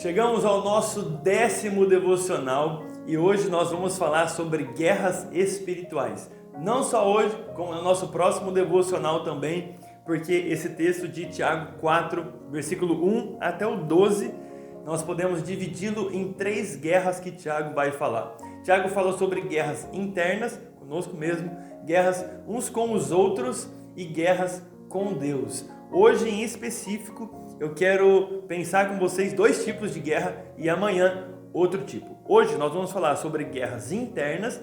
Chegamos ao nosso 10º devocional e hoje nós vamos falar sobre guerras espirituais. Não só hoje, como no nosso próximo devocional também, porque esse texto de Tiago 4, versículo 1 até o 12, nós podemos dividi-lo em 3 guerras que Tiago vai falar. Tiago fala sobre guerras internas, conosco mesmo, guerras uns com os outros e guerras com Deus. Hoje em específico, eu quero pensar com vocês 2 tipos de guerra e amanhã outro tipo. Hoje nós vamos falar sobre guerras internas,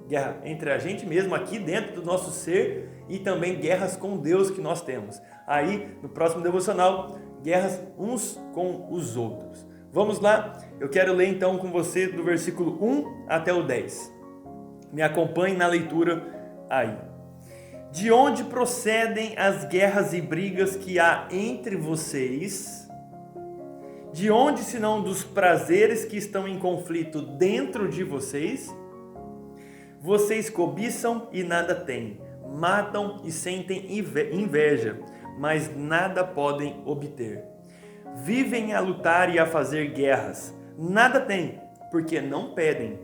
guerra entre a gente mesmo aqui dentro do nosso ser e também guerras com Deus que nós temos. Aí, no próximo devocional, guerras uns com os outros. Vamos lá? Eu quero ler então com você do versículo 1 até o 10. Me acompanhe na leitura aí. De onde procedem as guerras e brigas que há entre vocês? De onde, senão dos prazeres que estão em conflito dentro de vocês? Vocês cobiçam e nada têm, matam e sentem inveja, mas nada podem obter. Vivem a lutar e a fazer guerras, nada têm, porque não pedem.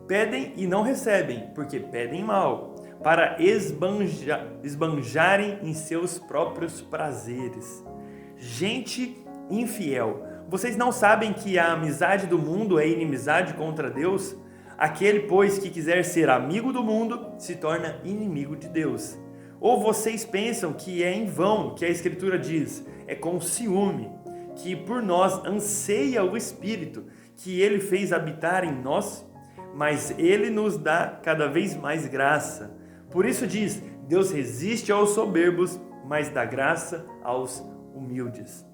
Pedem e não recebem, porque pedem mal, para esbanjarem em seus próprios prazeres. Gente infiel, vocês não sabem que a amizade do mundo é inimizade contra Deus? Aquele, pois, que quiser ser amigo do mundo, se torna inimigo de Deus. Ou vocês pensam que é em vão que a Escritura diz, é com ciúme, que por nós anseia o Espírito, que Ele fez habitar em nós? Mas Ele nos dá cada vez mais graça. Por isso diz, Deus resiste aos soberbos, mas dá graça aos humildes.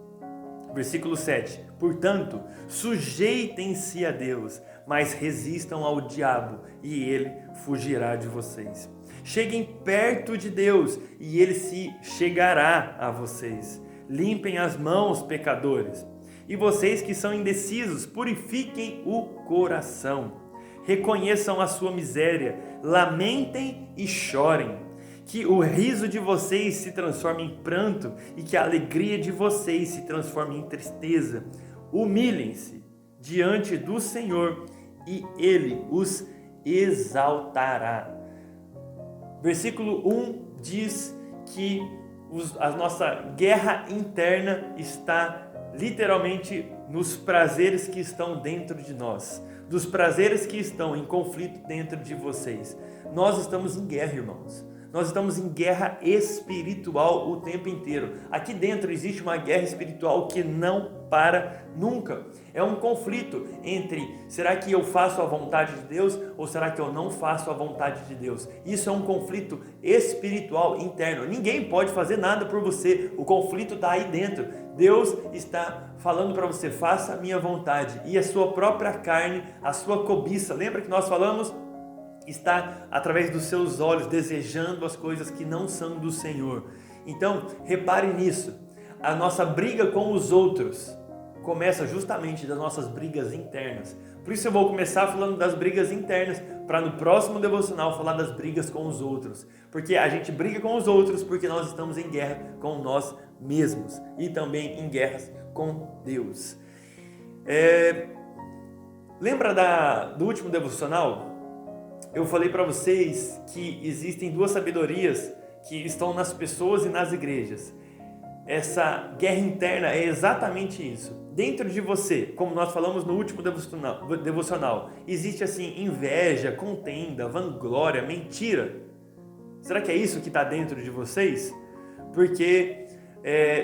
Versículo 7. Portanto, sujeitem-se a Deus, mas resistam ao diabo, e ele fugirá de vocês. Cheguem perto de Deus, e ele se chegará a vocês. Limpem as mãos, pecadores. E vocês que são indecisos, purifiquem o coração. Reconheçam a sua miséria, lamentem e chorem. Que o riso de vocês se transforme em pranto e que a alegria de vocês se transforme em tristeza. Humilhem-se diante do Senhor e Ele os exaltará. Versículo 1 diz que a nossa guerra interna está literalmente nos prazeres que estão dentro de nós, dos prazeres que estão em conflito dentro de vocês. Nós estamos em guerra, irmãos. Nós estamos em guerra espiritual o tempo inteiro. Aqui dentro existe uma guerra espiritual que não para nunca. É um conflito entre, será que eu faço a vontade de Deus ou será que eu não faço a vontade de Deus? Isso é um conflito espiritual interno. Ninguém pode fazer nada por você. O conflito está aí dentro. Deus está falando para você, faça a minha vontade. E a sua própria carne, a sua cobiça, lembra que nós falamos? Está através dos seus olhos desejando as coisas que não são do Senhor. Então, repare nisso. A nossa briga com os outros começa justamente das nossas brigas internas. Por isso eu vou começar falando das brigas internas, para no próximo devocional falar das brigas com os outros. Porque a gente briga com os outros porque nós estamos em guerra com nós mesmos e também em guerras com Deus. Lembra do último devocional? Eu falei para vocês que existem 2 sabedorias que estão nas pessoas e nas igrejas. Essa guerra interna é exatamente isso. Dentro de você, como nós falamos no último devocional, existe assim inveja, contenda, vanglória, mentira. Será que é isso que está dentro de vocês? Porque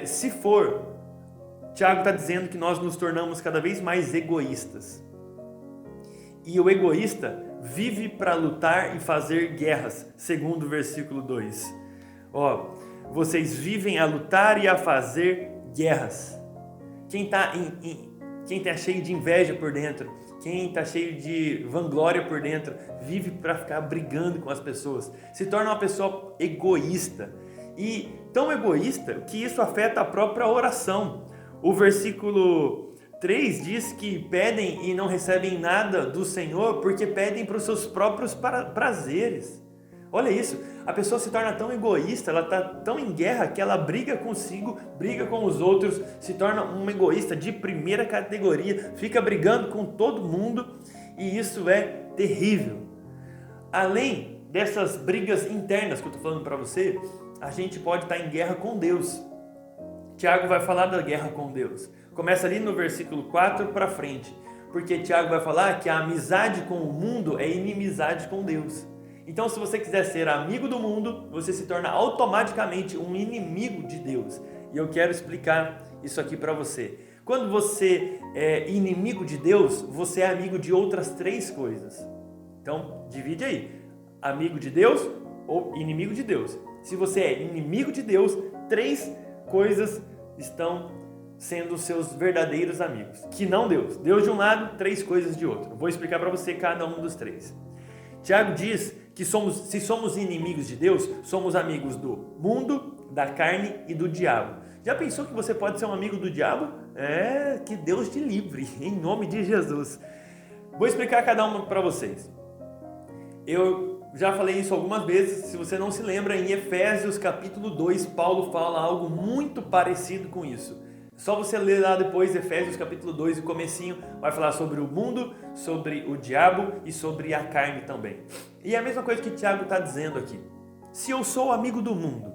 se for, Tiago está dizendo que nós nos tornamos cada vez mais egoístas. E o egoísta vive para lutar e fazer guerras, segundo o versículo 2. Vocês vivem a lutar e a fazer guerras. Quem está cheio de inveja por dentro, quem está cheio de vanglória por dentro, vive para ficar brigando com as pessoas. Se torna uma pessoa egoísta. E tão egoísta que isso afeta a própria oração. O versículo 3 diz que pedem e não recebem nada do Senhor porque pedem para os seus próprios prazeres. Olha isso, a pessoa se torna tão egoísta, ela está tão em guerra que ela briga consigo, briga com os outros, se torna uma egoísta de primeira categoria, fica brigando com todo mundo e isso é terrível. Além dessas brigas internas que eu estou falando para você, a gente pode estar em guerra com Deus. Tiago vai falar da guerra com Deus. Começa ali no versículo 4 para frente, porque Tiago vai falar que a amizade com o mundo é inimizade com Deus. Então, se você quiser ser amigo do mundo, você se torna automaticamente um inimigo de Deus. E eu quero explicar isso aqui para você. Quando você é inimigo de Deus, você é amigo de outras 3 coisas. Então, divide aí. Amigo de Deus ou inimigo de Deus. Se você é inimigo de Deus, 3 coisas estão sendo seus verdadeiros amigos. Que não Deus. Deus de um lado, 3 coisas de outro. Eu vou explicar para você cada um dos 3. Tiago diz que se somos inimigos de Deus, somos amigos do mundo, da carne e do diabo. Já pensou que você pode ser um amigo do diabo? Que Deus te livre, em nome de Jesus. Vou explicar cada uma para vocês. Eu já falei isso algumas vezes, se você não se lembra, em Efésios capítulo 2, Paulo fala algo muito parecido com isso. Só você ler lá depois, Efésios capítulo 2, o comecinho, vai falar sobre o mundo, sobre o diabo e sobre a carne também. E é a mesma coisa que Tiago está dizendo aqui. Se eu sou amigo do mundo,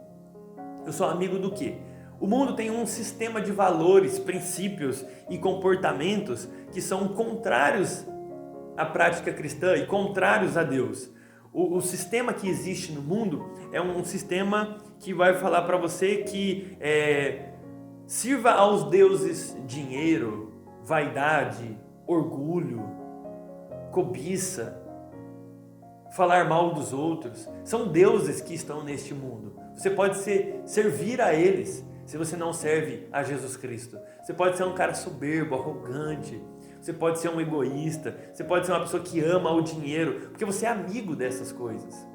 eu sou amigo do quê? O mundo tem um sistema de valores, princípios e comportamentos que são contrários à prática cristã e contrários a Deus. O sistema que existe no mundo é um sistema que vai falar para você que sirva aos deuses dinheiro, vaidade, orgulho, cobiça, falar mal dos outros. São deuses que estão neste mundo. Você pode servir a eles se você não serve a Jesus Cristo. Você pode ser um cara soberbo, arrogante. Você pode ser um egoísta. Você pode ser uma pessoa que ama o dinheiro, porque você é amigo dessas coisas.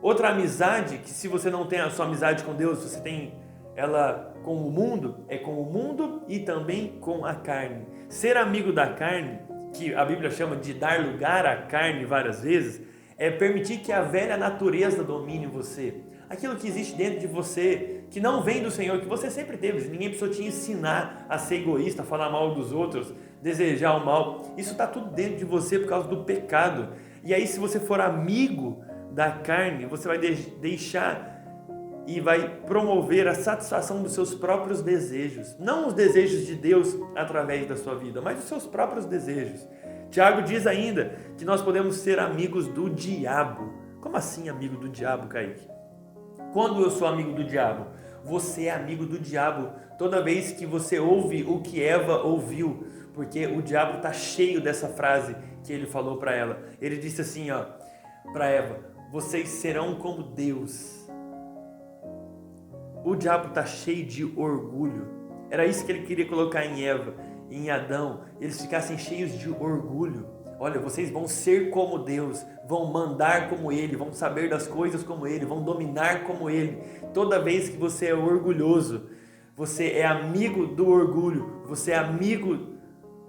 Outra amizade, que se você não tem a sua amizade com Deus, você tem ela com o mundo, é com o mundo e também com a carne. Ser amigo da carne, que a Bíblia chama de dar lugar à carne várias vezes, é permitir que a velha natureza domine você. Aquilo que existe dentro de você, que não vem do Senhor, que você sempre teve. Ninguém precisou te ensinar a ser egoísta, a falar mal dos outros, desejar o mal. Isso está tudo dentro de você por causa do pecado. E aí, se você for amigo da carne, você vai deixar e vai promover a satisfação dos seus próprios desejos. Não os desejos de Deus através da sua vida, mas os seus próprios desejos. Tiago diz ainda que nós podemos ser amigos do diabo. Como assim amigo do diabo, Kaique? Quando eu sou amigo do diabo? Você é amigo do diabo toda vez que você ouve o que Eva ouviu, porque o diabo está cheio dessa frase que ele falou para ela. Ele disse assim, para Eva: vocês serão como Deus. O diabo está cheio de orgulho. Era isso que ele queria colocar em Eva, em Adão. Eles ficassem cheios de orgulho. Olha, vocês vão ser como Deus, vão mandar como Ele, vão saber das coisas como Ele, vão dominar como Ele. Toda vez que você é orgulhoso, você é amigo do orgulho, você é amigo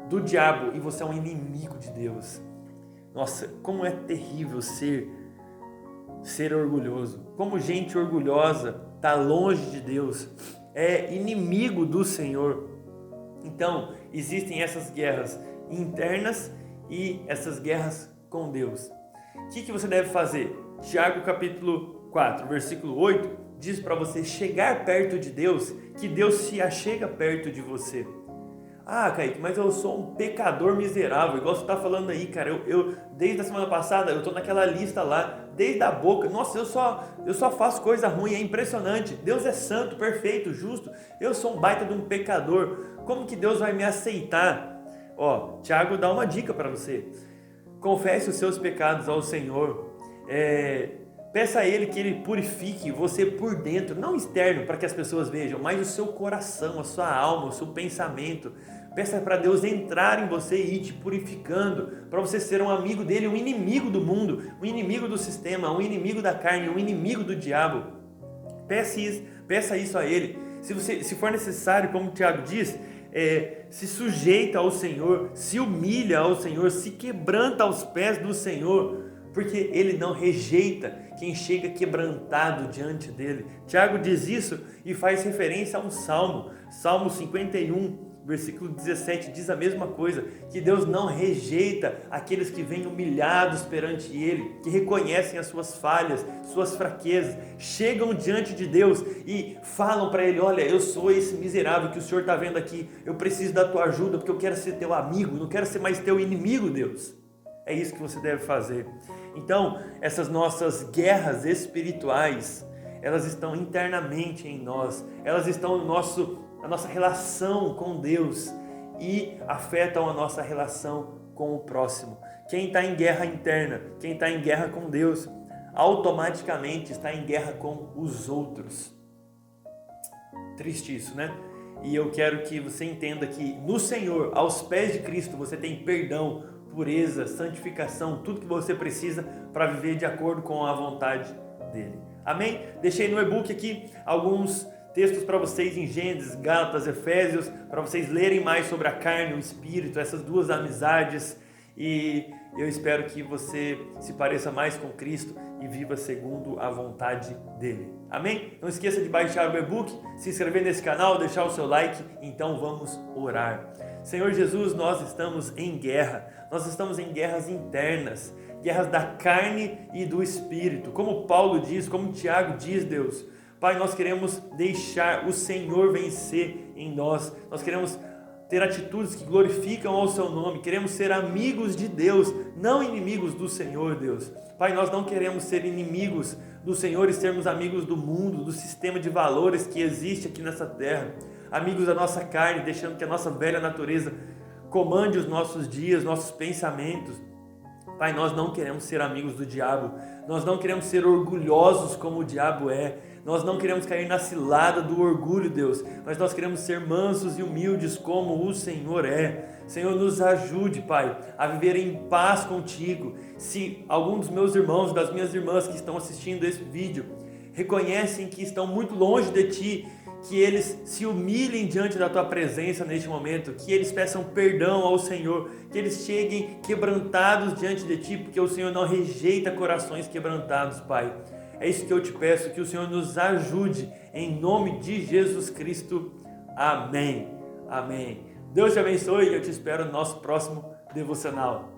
do diabo e você é um inimigo de Deus. Nossa, como é terrível ser orgulhoso. Como gente orgulhosa está longe de Deus, é inimigo do Senhor. Então, existem essas guerras internas e essas guerras com Deus. O que você deve fazer? Tiago capítulo 4, versículo 8, diz para você chegar perto de Deus, que Deus se achega perto de você. Ah, Kaique, mas eu sou um pecador miserável, igual você está falando aí, cara. Eu desde a semana passada, eu estou naquela lista lá, desde a boca. Nossa, eu só faço coisa ruim, é impressionante. Deus é santo, perfeito, justo. Eu sou um baita de um pecador. Como que Deus vai me aceitar? Tiago dá uma dica para você. Confesse os seus pecados ao Senhor. Peça a Ele que Ele purifique você por dentro, não externo para que as pessoas vejam, mas o seu coração, a sua alma, o seu pensamento. Peça para Deus entrar em você e ir te purificando, para você ser um amigo dele, um inimigo do mundo, um inimigo do sistema, um inimigo da carne, um inimigo do diabo. Peça isso a Ele. Se for necessário, como o Tiago diz, se sujeita ao Senhor, se humilha ao Senhor, se quebranta aos pés do Senhor, porque Ele não rejeita quem chega quebrantado diante dEle. Tiago diz isso e faz referência a um salmo, Salmo 51, versículo 17, diz a mesma coisa, que Deus não rejeita aqueles que vêm humilhados perante Ele, que reconhecem as suas falhas, suas fraquezas, chegam diante de Deus e falam para Ele: olha, eu sou esse miserável que o Senhor está vendo aqui, eu preciso da tua ajuda porque eu quero ser teu amigo, não quero ser mais teu inimigo, Deus. É isso que você deve fazer. Então, essas nossas guerras espirituais, elas estão internamente em nós, elas estão no a nossa relação com Deus e afetam a nossa relação com o próximo. Quem está em guerra interna, quem está em guerra com Deus, automaticamente está em guerra com os outros. Triste isso, né? E eu quero que você entenda que no Senhor, aos pés de Cristo, você tem perdão, pureza, santificação, tudo que você precisa para viver de acordo com a vontade dele. Amém? Deixei no e-book aqui alguns textos para vocês em Gênesis, Gálatas, Efésios, para vocês lerem mais sobre a carne, o espírito, essas duas amizades, e eu espero que você se pareça mais com Cristo e viva segundo a vontade dele. Amém? Não esqueça de baixar o e-book, se inscrever nesse canal, deixar o seu like. Então vamos orar. Senhor Jesus, nós estamos em guerra, nós estamos em guerras internas, guerras da carne e do espírito, como Paulo diz, como Tiago diz, Deus. Pai, nós queremos deixar o Senhor vencer em nós, nós queremos ter atitudes que glorificam ao seu nome, queremos ser amigos de Deus, não inimigos do Senhor, Deus. Pai, nós não queremos ser inimigos do Senhor e sermos amigos do mundo, do sistema de valores que existe aqui nessa terra, amigos da nossa carne, deixando que a nossa velha natureza comande os nossos dias, nossos pensamentos. Pai, nós não queremos ser amigos do diabo, nós não queremos ser orgulhosos como o diabo é, nós não queremos cair na cilada do orgulho, Deus, mas nós queremos ser mansos e humildes como o Senhor é. Senhor, nos ajude, Pai, a viver em paz contigo. Se algum dos meus irmãos, das minhas irmãs que estão assistindo esse vídeo, reconhecem que estão muito longe de Ti, que eles se humilhem diante da Tua presença neste momento, que eles peçam perdão ao Senhor, que eles cheguem quebrantados diante de Ti, porque o Senhor não rejeita corações quebrantados, Pai. É isso que eu te peço, que o Senhor nos ajude, em nome de Jesus Cristo. Amém. Amém. Deus te abençoe e eu te espero no nosso próximo devocional.